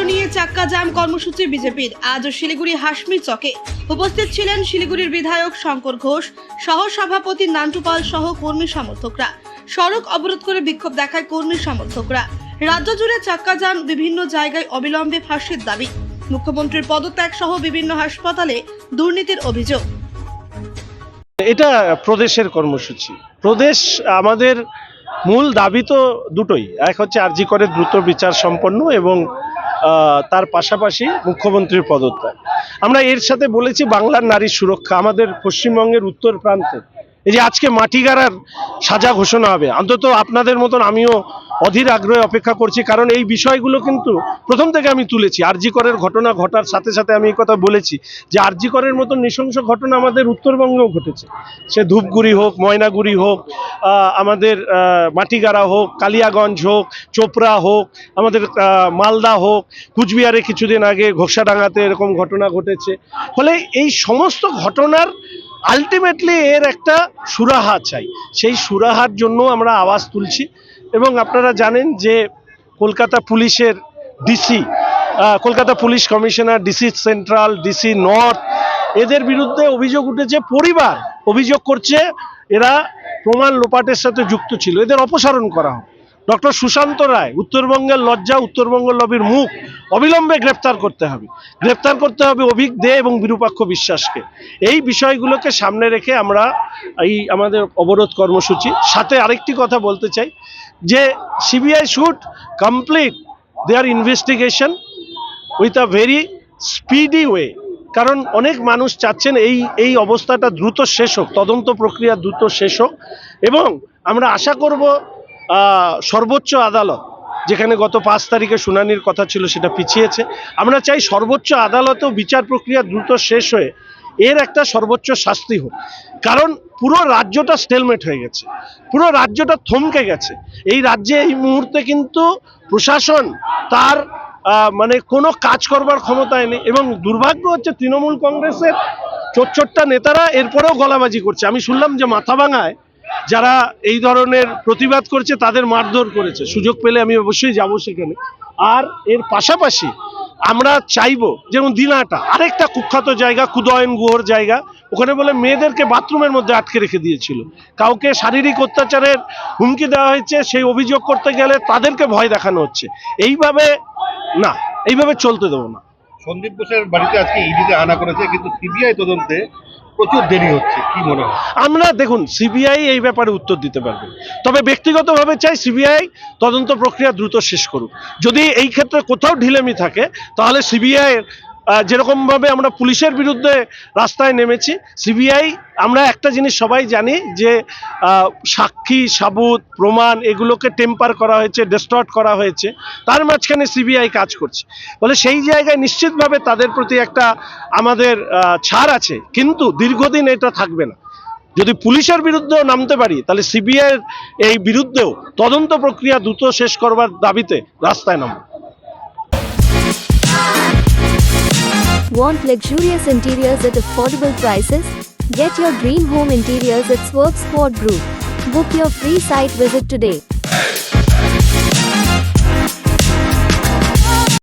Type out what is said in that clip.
নিয়ে চাক্কা জ্যাম কর্মসূচি বিজেপির। আজ শিলিগুড়ি হাসমির চকে উপস্থিত ছিলেন শিলিগুড়ির বিধায়ক শঙ্কর ঘোষ, সহ সভাপতি নান্টু পাল সহ কর্মী সমর্থকরা। সড়ক অবরোধ করে বিক্ষোভ দেখায় কর্মী সমর্থকরা। রাজ্য জুড়ে চাক্কা জ্যাম, বিভিন্ন জায়গায় অবিলম্বে ফাঁসির দাবি, মুখ্যমন্ত্রীর পদত্যাগ সহ বিভিন্ন হাসপাতালে দুর্নীতির অভিযোগ। এটা প্রদেশের কর্মসূচি। প্রদেশ আমাদের মূল দাবি তো দুটোই, এক হচ্ছে আরজি করে দ্রুত বিচার সম্পন্ন এবং তার পাশাপাশি মুখ্যমন্ত্রীর পদত্যাগ। আমরা এর সাথে বলেছি বাংলার নারীর সুরক্ষা। আমাদের পশ্চিমবঙ্গের উত্তর প্রান্তে এই যে আজকে মাটিগাড়ার সাজা ঘোষণা হবে, অন্তত আপনাদের মতন আমিও অধীর আগ্রহে অপেক্ষা করছি, কারণ এই বিষয়গুলো কিন্তু প্রথম থেকে আমি তুলেছি। আরজি করের ঘটনা ঘটার সাথে সাথে আমি এই কথা বলেছি যে আরজি করের মতন নৃশংস ঘটনা আমাদের উত্তরবঙ্গেও ঘটেছে, সে ধূপগুড়ি হোক, ময়নাগুড়ি হোক, আমাদের মাটিগাড়া হোক, কালিয়াগঞ্জ হোক, চোপড়া হোক, আমাদের মালদা হোক, কুচবিহারে কিছুদিন আগে ঘোষাডাঙ্গাতে এরকম ঘটনা ঘটেছে। ফলে এই সমস্ত ঘটনার আলটিমেটলি এর একটা সুরাহা চাই, সেই সুরাহার জন্য আমরা আওয়াজ তুলছি। এবং আপনারা জানেন যে কলকাতা পুলিশের DC, Kolkata police commissioner, DC central, DC north, এদের বিরুদ্ধে অভিযোগ উঠেছে। পরিবার অভিযোগ করছে এরা প্রমাণ লোপাটের সাথে যুক্ত ছিল, এদের অপসারণ করা হোক। ডক্টর সুশান্ত রায়, উত্তরবঙ্গের লজ্জা, উত্তরবঙ্গ লবির মুখ, অবিলম্বে গ্রেপ্তার করতে হবে। গ্রেপ্তার করতে হবে অভিক দে এবং বিরূপাক্ষ বিশ্বাসকে। এই বিষয়গুলোকে সামনে রেখে আমরা এই আমাদের অবরোধ কর্মসূচি। সাথে আরেকটি কথা বলতে চাই যে CBI should complete their investigation with a very speedy way, কারণ অনেক মানুষ চাচ্ছেন এই অবস্থাটা দ্রুত শেষ হোক, তদন্ত প্রক্রিয়া দ্রুত শেষ হোক। এবং আমরা আশা করব সর্বোচ্চ আদালত, যেখানে গত 5 তারিখে শুনানির কথা ছিল সেটা পিছিয়েছে, আমরা চাই সর্বোচ্চ আদালতেও বিচার প্রক্রিয়া দ্রুত শেষ হয়ে এর একটা সর্বোচ্চ শাস্তি হোক। কারণ পুরো রাজ্যটা স্টেলমেট হয়ে গেছে, পুরো রাজ্যটা থমকে গেছে। এই রাজ্যে এই মুহূর্তে কিন্তু প্রশাসন তার মানে কোনো কাজ করবার ক্ষমতায় নেই। এবং দুর্ভাগ্য হচ্ছে তৃণমূল কংগ্রেসের চোটচোট্টা নেতারা এরপরেও গলাবাজি করছে। আমি শুনলাম যে মাথাভাঙায় যারা এই ধরনের প্রতিবাদ করছে তাদের মারধর করেছে। সুযোগ পেলে আমি অবশ্যই যাব সেখানে। আর এর পাশাপাশি আমরা চাইবো, যেমন দিনাটা আরেকটা কুখ্যাত জায়গা, কুদয়ন গুহর জায়গা, ওখানে বলে মেয়েদেরকে বাথরুমের মধ্যে আটকে রেখে দিয়েছিল, কাউকে শারীরিক অত্যাচারের হুমকি দেওয়া হয়েছে, সেই অভিযোগ করতে গেলে তাদেরকে ভয় দেখানো হচ্ছে। এইভাবে না, এইভাবে চলতে দেবো না। সন্দীপ ঘোষের বাড়িতে আজকে ইডিতে আনা করেছে, কিন্তু সিবিআই তদন্তে প্রচুর দেরি হচ্ছে, কি মনে হয়? আমরা দেখুন, সিবিআই এই ব্যাপারে উত্তর দিতে পারবে, তবে ব্যক্তিগতভাবে চাই সিবিআই তদন্ত প্রক্রিয়া দ্রুত শেষ করুক। যদি এই ক্ষেত্রে কোথাও ঢিলেমি থাকে তাহলে সিবিআই যেরকমভাবে আমরা পুলিশের বিরুদ্ধে রাস্তায় নেমেছি, সিবিআই, আমরা একটা জিনিস সবাই জানি যে সাক্ষী, সাবুত, প্রমাণ এগুলোকে টেম্পার করা হয়েছে, ডিস্টর্ট করা হয়েছে, তার মাঝখানে সিবিআই কাজ করছে। বলে সেই জায়গায় নিশ্চিতভাবে তাদের প্রতি একটা আমাদের ছাড় আছে, কিন্তু দীর্ঘদিন এটা থাকবে না। যদি পুলিশের বিরুদ্ধেও নামতে পারি তাহলে সিবিআই এই বিরুদ্ধেও তদন্ত প্রক্রিয়া দ্রুত শেষ করবার দাবিতে রাস্তায় নামব। Want luxurious interiors at affordable prices? Get your dream home interiors at Swerve Sport Group. Book your free site visit today.